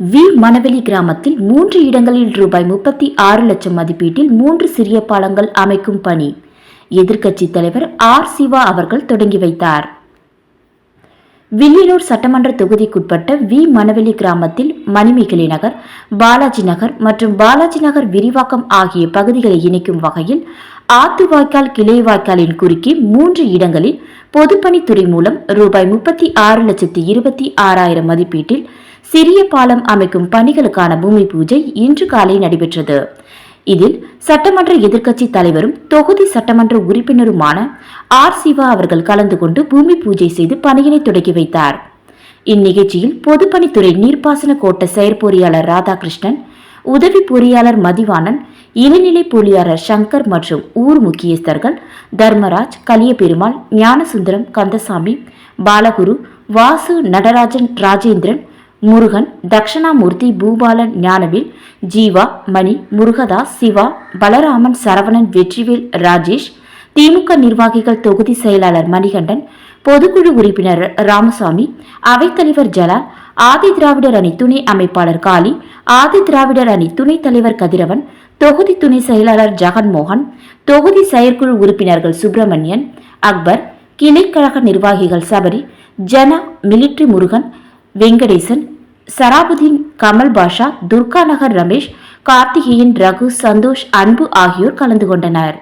We Manaveli கிராமத்தில் 3 இடங்களில் ரூபாய் 36 லட்சம் மதிப்பீட்டில் 3 சிறிய பாலங்கள் அமைக்கும் பணி எதிர்க்கட்சி தலைவர் ஆர். சிவா அவர்கள் தொடங்கி வைத்தார். வில்லியனூர் சட்டமன்ற தொகுதிக்குட்பட்ட வி மணவெளி கிராமத்தில் மணிமேகலை நகர், பாலாஜி நகர் மற்றும் பாலாஜி நகர் விரிவாக்கம் ஆகிய பகுதிகளை இணைக்கும் வகையில் ஆத்துவாய்க்கால் கிளை வாய்க்காலின் குறுக்கே 3 இடங்களில் பொதுப்பணித்துறை மூலம் ரூபாய் 36,26,600 மதிப்பீட்டில் சிறிய பாலம் அமைக்கும் பணிகளுக்கான பூமி பூஜை இன்று காலை நடைபெற்றது. இதில் சட்டமன்ற எதிர்க்கட்சி தலைவரும் தொகுதி சட்டமன்ற உறுப்பினருமான ஆர். சிவா அவர்கள் கலந்து கொண்டு பூமி பூஜை செய்து பணியினை தொடங்கி வைத்தார். இந்நிகழ்ச்சியில் பொதுப்பணித்துறை நீர்ப்பாசன கோட்ட செயற்பொறியாளர் ராதாகிருஷ்ணன், உதவி பொறியாளர் மதிவாணன், இளநிலை பொறியாளர் சங்கர் மற்றும் ஊர் முக்கியஸ்தர்கள் தர்மராஜ், கலியபெருமாள், ஞானசுந்தரம், கந்தசாமி, பாலகுரு, வாசு, நடராஜன், ராஜேந்திரன், முருகன், தக்ஷணாமூர்த்தி, பூபாலன், ஞானவேல், ஜீவா, மணி, முருகதாஸ், சிவா, பலராமன், சரவணன், வெற்றிவேல், ராஜேஷ், திமுக நிர்வாகிகள், தொகுதி செயலாளர் மணிகண்டன், பொதுக்குழு உறுப்பினர் ராமசாமி, அவைத்தலைவர் ஜலால், ஆதி திராவிடர் அணி துணை அமைப்பாளர் காளி, ஆதி திராவிடர் அணி துணைத் தலைவர் கதிரவன், தொகுதி துணை செயலாளர் ஜெகன்மோகன், தொகுதி செயற்குழு உறுப்பினர்கள் சுப்பிரமணியன், அக்பர், கிளைக்கழக நிர்வாகிகள் சபரி, ஜனா, மிலிட்ரி முருகன், வெங்கடேசன், சராபுதீன், கமல் பாஷா, துர்கா நகர் ரமேஷ், கார்த்திகேயன், ரகு, சந்தோஷ், அன்பு ஆகியோர் கலந்து கொண்டனர்.